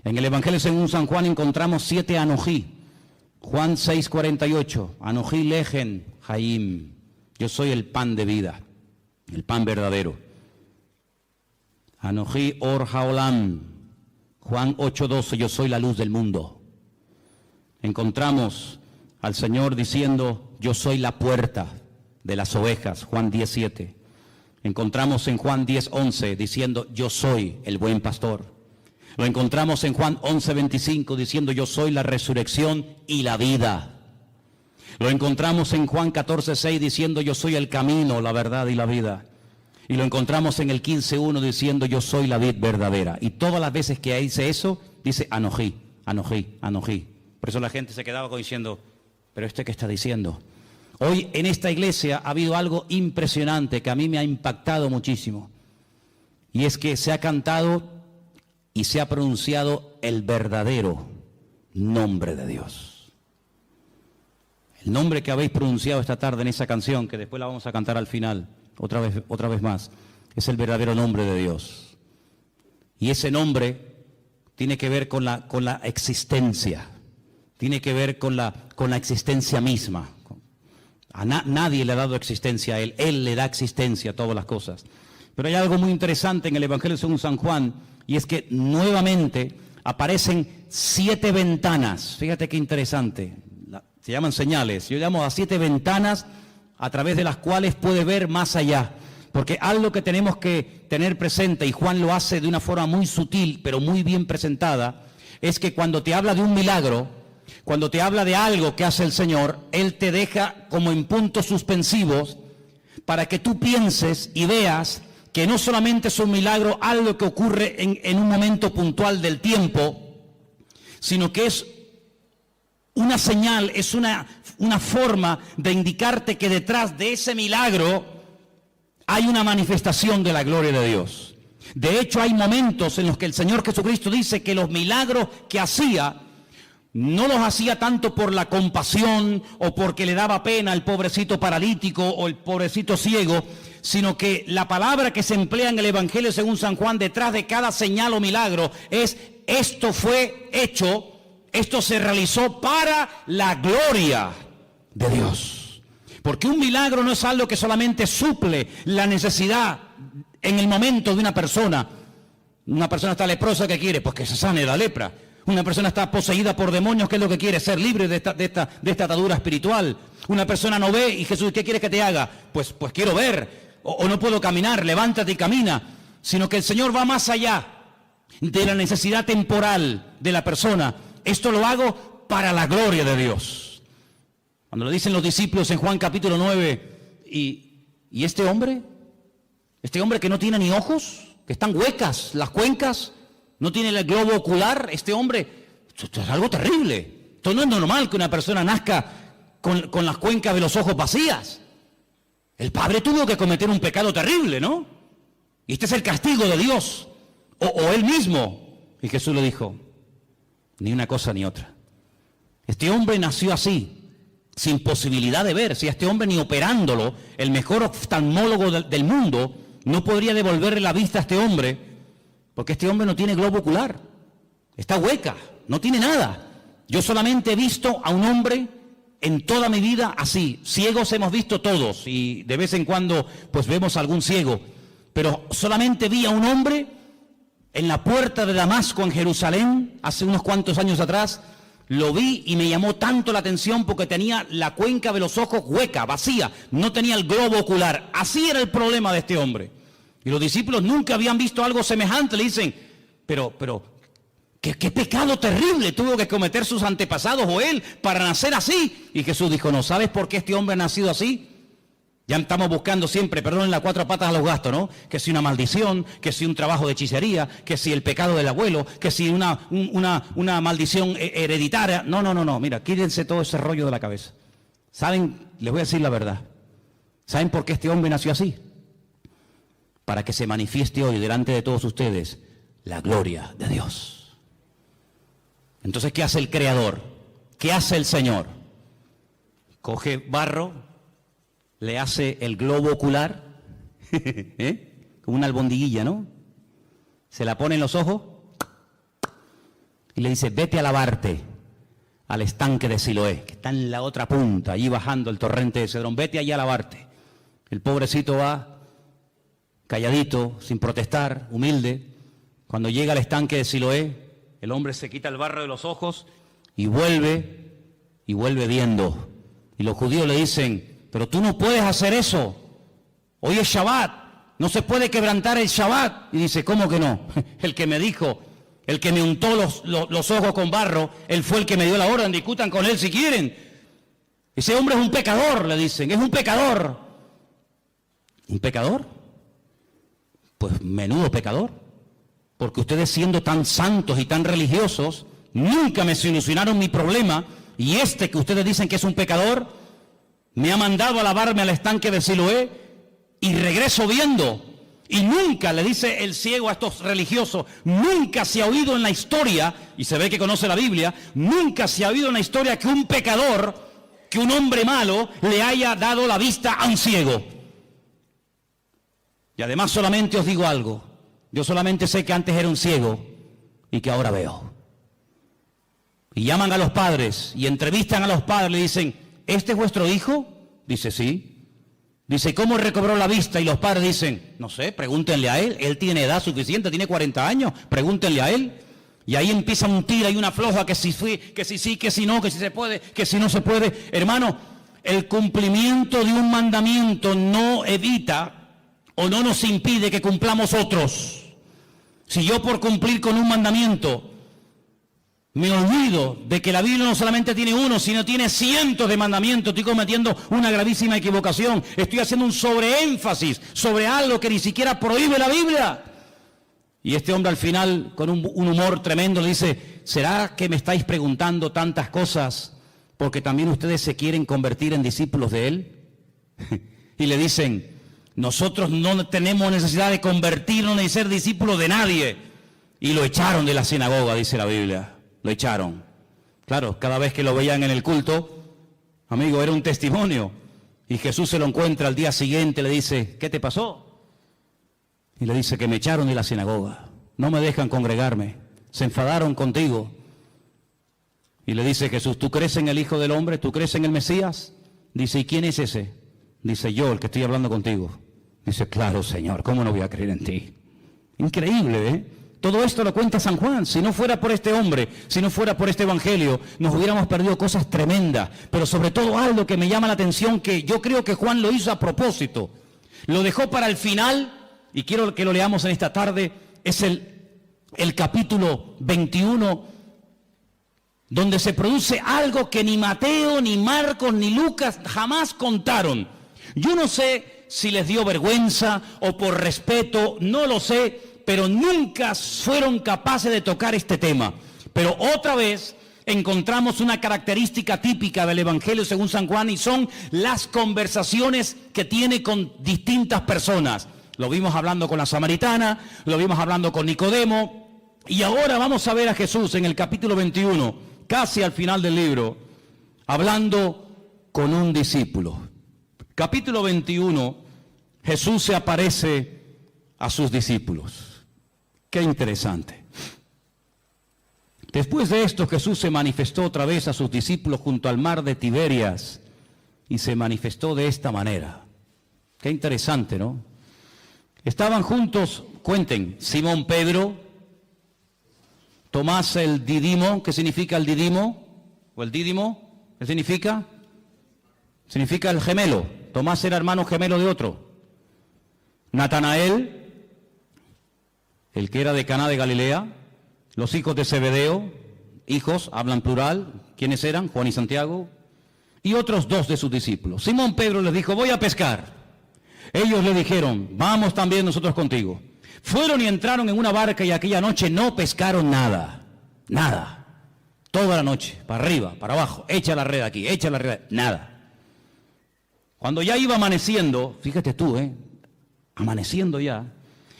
En el Evangelio según San Juan encontramos 7 anojí. Juan 6:48, anojí lejen jaim, yo soy el pan de vida, el pan verdadero. Anoji or haolam. Juan 8:12, yo soy la luz del mundo. Encontramos al Señor diciendo, yo soy la puerta de las ovejas, Juan 10:7. Encontramos en Juan 10:11 diciendo, yo soy el buen pastor. Lo encontramos en Juan 11:25 diciendo, yo soy la resurrección y la vida. Lo encontramos en Juan 14:6 diciendo, yo soy el camino, la verdad y la vida. Y lo encontramos en el 15:1 diciendo, yo soy la vid verdadera. Y todas las veces que dice eso, dice Anoji, Anoji, Anoji. Por eso la gente se quedaba diciendo, ¿pero qué está diciendo? Hoy en esta iglesia ha habido algo impresionante que a mí me ha impactado muchísimo. Y es que se ha cantado y se ha pronunciado el verdadero nombre de Dios. El nombre que habéis pronunciado esta tarde en esa canción, que después la vamos a cantar al final, otra vez más, es el verdadero nombre de Dios. Y ese nombre tiene que ver con la existencia, tiene que ver con la existencia misma. Nadie le ha dado existencia a Él le da existencia a todas las cosas. Pero hay algo muy interesante en el Evangelio según San Juan, y es que nuevamente aparecen 7 ventanas. Fíjate qué interesante, se llaman señales. Yo llamo a 7 ventanas a través de las cuales puede ver más allá. Porque algo que tenemos que tener presente, y Juan lo hace de una forma muy sutil, pero muy bien presentada, es que cuando te habla de un milagro, cuando te habla de algo que hace el Señor, Él te deja como en puntos suspensivos para que tú pienses y veas que no solamente es un milagro, algo que ocurre en un momento puntual del tiempo, sino que es una señal, es una forma de indicarte que detrás de ese milagro hay una manifestación de la gloria de Dios. De hecho, hay momentos en los que el Señor Jesucristo dice que los milagros que hacía no los hacía tanto por la compasión o porque le daba pena al pobrecito paralítico o el pobrecito ciego, sino que la palabra que se emplea en el Evangelio según San Juan detrás de cada señal o milagro es: esto fue hecho, esto se realizó para la gloria de Dios. Porque un milagro no es algo que solamente suple la necesidad en el momento de una persona. Una persona está leprosa, ¿qué quiere? Pues que se sane la lepra. Una persona está poseída por demonios, ¿qué es lo que quiere? Ser libre de esta atadura espiritual. Una persona no ve y Jesús, ¿qué quiere que te haga? Pues quiero ver, o no puedo caminar, levántate y camina. Sino que el Señor va más allá de la necesidad temporal de la persona. Esto lo hago para la gloria de Dios. Cuando lo dicen los discípulos en Juan capítulo 9, ¿y este hombre que no tiene ni ojos, que están huecas las cuencas, no tiene el globo ocular, este hombre, esto es algo terrible. Esto no es normal que una persona nazca con las cuencas de los ojos vacías. El padre tuvo que cometer un pecado terrible, ¿no? Y este es el castigo de Dios, o él mismo. Y Jesús le dijo, ni una cosa ni otra. Este hombre nació así, sin posibilidad de ver. Si a este hombre ni operándolo, el mejor oftalmólogo del mundo no podría devolverle la vista a este hombre, porque este hombre no tiene globo ocular, está hueca, no tiene nada. Yo solamente he visto a un hombre en toda mi vida así. Ciegos hemos visto todos y de vez en cuando pues vemos a algún ciego, pero solamente vi a un hombre en la puerta de Damasco en Jerusalén hace unos cuantos años atrás. Lo vi y me llamó tanto la atención porque tenía la cuenca de los ojos hueca, vacía, no tenía el globo ocular. Así era el problema de este hombre. Y los discípulos nunca habían visto algo semejante. Le dicen, pero ¿qué pecado terrible tuvo que cometer sus antepasados o él para nacer así? Y Jesús dijo, ¿no sabes por qué este hombre ha nacido así? Ya estamos buscando siempre, perdonen las 4 patas a los gastos, ¿no? Que si una maldición, que si un trabajo de hechicería, que si el pecado del abuelo, que si una maldición hereditaria. No, mira, quítense todo ese rollo de la cabeza. ¿Saben? Les voy a decir la verdad. ¿Saben por qué este hombre nació así? Para que se manifieste hoy delante de todos ustedes la gloria de Dios. Entonces, ¿qué hace el Creador? ¿Qué hace el Señor? Coge barro, le hace el globo ocular, como una albondiguilla, ¿no? Se la pone en los ojos y le dice, vete a lavarte al estanque de Siloé, que está en la otra punta, allí bajando el torrente de Cedrón, vete allá a lavarte. El pobrecito va calladito, sin protestar, humilde. Cuando llega al estanque de Siloé, el hombre se quita el barro de los ojos y vuelve viendo. Y los judíos le dicen, pero tú no puedes hacer eso. Hoy es Shabbat, no se puede quebrantar el Shabbat. Y dice, ¿cómo que no? El que me dijo, el que me untó los ojos con barro, él fue el que me dio la orden, discutan con él si quieren. Ese hombre es un pecador, le dicen, es un pecador. ¿Un pecador? Pues menudo pecador. Porque ustedes siendo tan santos y tan religiosos, nunca me solucionaron mi problema. Y este que ustedes dicen que es un pecador, me ha mandado a lavarme al estanque de Siloé y regreso viendo. Y nunca, le dice el ciego a estos religiosos, nunca se ha oído en la historia, y se ve que conoce la Biblia, nunca se ha oído en la historia que un pecador, que un hombre malo, le haya dado la vista a un ciego. Y además solamente os digo algo, yo solamente sé que antes era un ciego y que ahora veo. Y llaman a los padres y entrevistan a los padres, le dicen, ¿este es vuestro hijo? Dice, sí. Dice, ¿cómo recobró la vista? Y los padres dicen, no sé, pregúntenle a él tiene edad suficiente, tiene 40 años, pregúntenle a él. Y ahí empieza un tira y una floja, que si sí, que si no, que si se puede, que si no se puede. Hermano, el cumplimiento de un mandamiento no evita o no nos impide que cumplamos otros. Si yo por cumplir con un mandamiento me olvido de que la Biblia no solamente tiene uno, sino tiene cientos de mandamientos, estoy cometiendo una gravísima equivocación. Estoy haciendo un sobreénfasis sobre algo que ni siquiera prohíbe la Biblia. Y este hombre al final, con un humor tremendo, le dice, ¿será que me estáis preguntando tantas cosas porque también ustedes se quieren convertir en discípulos de él? Y le dicen, nosotros no tenemos necesidad de convertirnos ni ser discípulos de nadie. Y lo echaron de la sinagoga, dice la Biblia. Lo echaron. Claro, cada vez que lo veían en el culto, amigo, era un testimonio. Y Jesús se lo encuentra al día siguiente, le dice, ¿qué te pasó? Y le dice que me echaron de la sinagoga. No me dejan congregarme. Se enfadaron contigo. Y le dice Jesús, ¿tú crees en el Hijo del Hombre? ¿Tú crees en el Mesías? Dice, ¿y quién es ese? Dice, yo, el que estoy hablando contigo. Dice, claro, Señor, ¿cómo no voy a creer en ti? Increíble, ¿eh? Todo esto lo cuenta San Juan. Si no fuera por este hombre, si no fuera por este evangelio, nos hubiéramos perdido cosas tremendas. Pero sobre todo algo que me llama la atención, que yo creo que Juan lo hizo a propósito. Lo dejó para el final, y quiero que lo leamos en esta tarde, es el capítulo 21, donde se produce algo que ni Mateo, ni Marcos, ni Lucas jamás contaron. Yo no sé si les dio vergüenza o por respeto, no lo sé, pero nunca fueron capaces de tocar este tema. Pero otra vez encontramos una característica típica del Evangelio según San Juan, y son las conversaciones que tiene con distintas personas. Lo vimos hablando con la samaritana, lo vimos hablando con Nicodemo, y ahora vamos a ver a Jesús en el capítulo 21, casi al final del libro, hablando con un discípulo. Capítulo 21, Jesús se aparece a sus discípulos. Qué interesante. Después de esto, Jesús se manifestó otra vez a sus discípulos junto al mar de Tiberias, y se manifestó de esta manera. Qué interesante, ¿no? Estaban juntos, cuenten, Simón Pedro, Tomás el Didimo. ¿Qué significa el Didimo? ¿O el Dídimo? ¿Qué significa? Significa el gemelo. Tomás era hermano gemelo de otro. Natanael, el que era de Caná de Galilea, los hijos de Zebedeo, hijos, hablan plural, ¿quiénes eran? Juan y Santiago, y otros dos de sus discípulos. Simón Pedro les dijo, voy a pescar. Ellos le dijeron, vamos también nosotros contigo. Fueron y entraron en una barca, y aquella noche no pescaron nada, nada. Toda la noche, para arriba, para abajo, echa la red aquí, echa la red, nada. Cuando ya iba amaneciendo, fíjate tú, amaneciendo ya,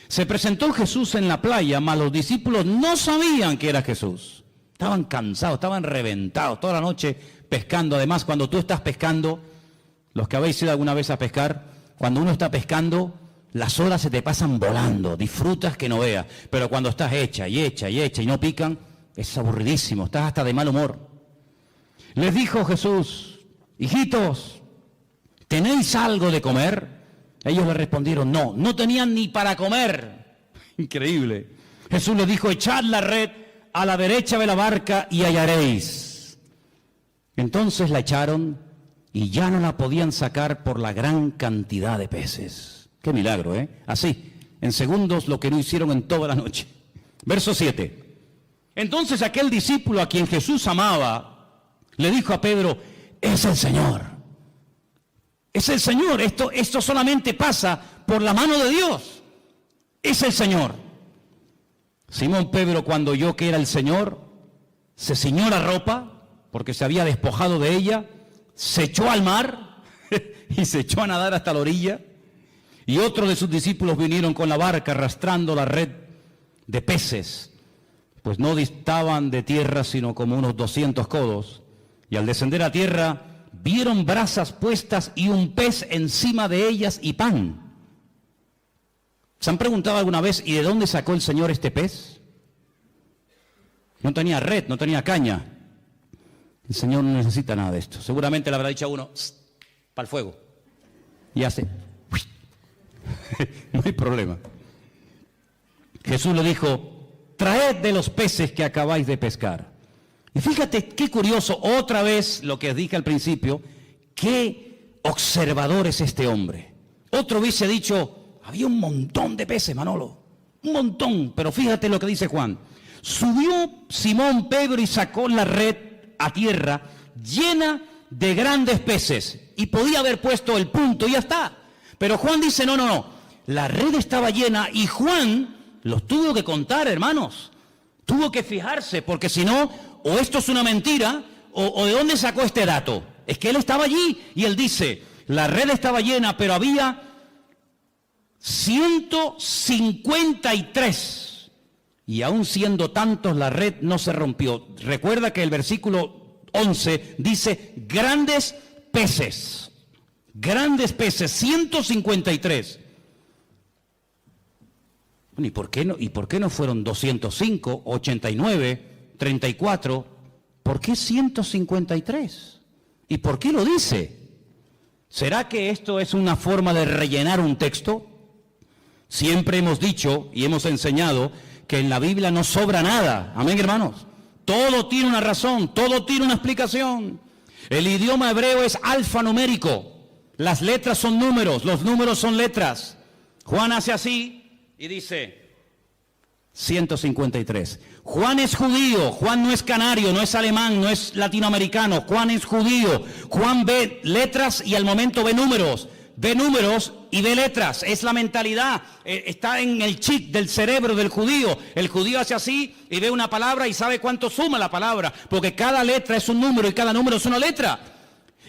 se presentó Jesús en la playa, mas los discípulos no sabían que era Jesús. Estaban cansados, estaban reventados, toda la noche pescando. Además, cuando tú estás pescando, los que habéis ido alguna vez a pescar, cuando uno está pescando, las horas se te pasan volando, disfrutas que no veas. Pero cuando estás hecha y no pican, es aburridísimo, estás hasta de mal humor. Les dijo Jesús, hijitos, ¿tenéis algo de comer? Ellos le respondieron, no, no tenían ni para comer. Increíble. Jesús les dijo, echad la red a la derecha de la barca y hallaréis. Entonces la echaron y ya no la podían sacar por la gran cantidad de peces. Qué milagro, ¿eh? Así, en segundos lo que no hicieron en toda la noche. Verso 7. Entonces aquel discípulo a quien Jesús amaba, le dijo a Pedro, es el Señor. Es el Señor. Esto solamente pasa por la mano de Dios. Es el Señor. Simón Pedro, cuando oyó que era el Señor, se ciñó la ropa, porque se había despojado de ella, se echó al mar y se echó a nadar hasta la orilla. Y otros de sus discípulos vinieron con la barca arrastrando la red de peces, pues no distaban de tierra sino como unos 200 codos. Y al descender a tierra, vieron brasas puestas y un pez encima de ellas y pan. ¿Se han preguntado alguna vez, ¿y de dónde sacó el Señor este pez? No tenía red, no tenía caña. El Señor no necesita nada de esto. Seguramente le habrá dicho a uno, para el fuego. Y hace, no hay problema. Jesús le dijo, traed de los peces que acabáis de pescar. Y fíjate qué curioso, otra vez lo que dije al principio, qué observador es este hombre. Otro hubiese dicho, había un montón de peces, Manolo, un montón, pero fíjate lo que dice Juan. Subió Simón Pedro y sacó la red a tierra llena de grandes peces, y podía haber puesto el punto y ya está. Pero Juan dice, no, la red estaba llena, y Juan los tuvo que contar, hermanos. Tuvo que fijarse, porque si no, o esto es una mentira, o de dónde sacó este dato. Es que él estaba allí, y él dice, la red estaba llena, pero había 153, y aún siendo tantos, la red no se rompió. Recuerda que el versículo 11 dice, grandes peces, 153. Bueno, ¿y por qué no fueron 205, 89, 34? ¿Por qué 153? ¿Y por qué lo dice? ¿Será que esto es una forma de rellenar un texto? Siempre hemos dicho y hemos enseñado que en la Biblia no sobra nada. Amén, hermanos. Todo tiene una razón, todo tiene una explicación. El idioma hebreo es alfanumérico. Las letras son números, los números son letras. Juan hace así y dice 153. Juan es judío, Juan no es canario, no es alemán, no es latinoamericano. Juan es judío. Juan ve letras y al momento ve números y ve letras. Es la mentalidad, está en el chip del cerebro del judío. El judío hace así y ve una palabra y sabe cuánto suma la palabra, porque cada letra es un número y cada número es una letra.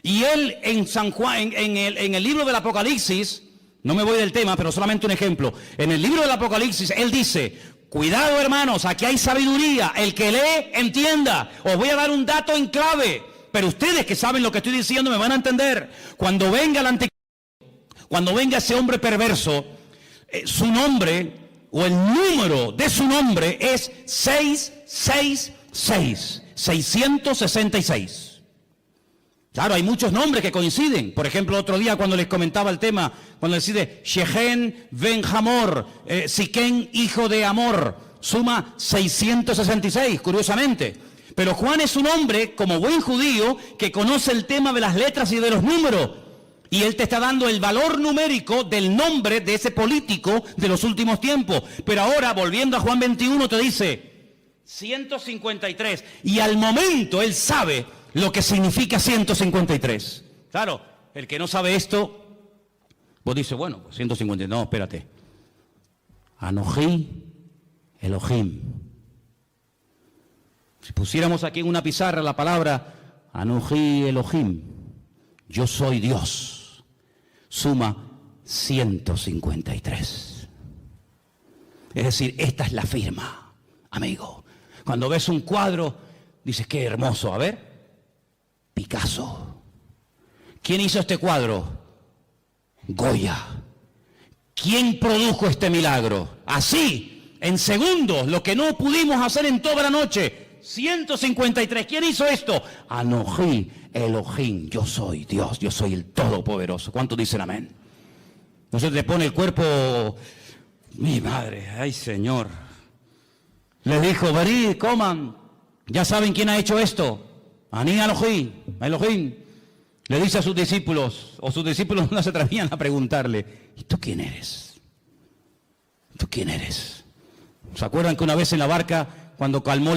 Y él en San Juan, en el libro del Apocalipsis, no me voy del tema, pero solamente un ejemplo. En el libro del Apocalipsis, él dice, cuidado hermanos, aquí hay sabiduría, el que lee, entienda. Os voy a dar un dato en clave, pero ustedes que saben lo que estoy diciendo me van a entender. Cuando venga el anticristo, cuando venga ese hombre perverso, su nombre, o el número de su nombre es 666, 666. Claro, hay muchos nombres que coinciden. Por ejemplo, otro día cuando les comentaba el tema, cuando decide Shechem ben Hamor, Siquén, hijo de Amor, suma 666, curiosamente. Pero Juan es un hombre, como buen judío, que conoce el tema de las letras y de los números. Y él te está dando el valor numérico del nombre de ese político de los últimos tiempos. Pero ahora, volviendo a Juan 21, te dice 153. Y al momento él sabe lo que significa 153. Claro, el que no sabe esto, vos dices, bueno, pues 153, no, espérate. Anoji Elohim. Si pusiéramos aquí en una pizarra la palabra Anoji Elohim, yo soy Dios, suma 153. Es decir, esta es la firma, amigo. Cuando ves un cuadro, dices, qué hermoso, a ver. Picasso. ¿Quién hizo este cuadro? Goya. ¿Quién produjo este milagro? Así, en segundos, lo que no pudimos hacer en toda la noche. 153. ¿Quién hizo esto? Anoji Elohim. Yo soy Dios, yo soy el Todopoderoso. ¿Cuántos dicen amén? No se te pone el cuerpo, mi madre, ay Señor. Les dijo, venid, coman, ya saben quién ha hecho esto. Aní Elohim. Le dice a sus discípulos, o sus discípulos no se atrevían a preguntarle, ¿y tú quién eres? ¿Tú quién eres? ¿Se acuerdan que una vez en la barca, cuando calmó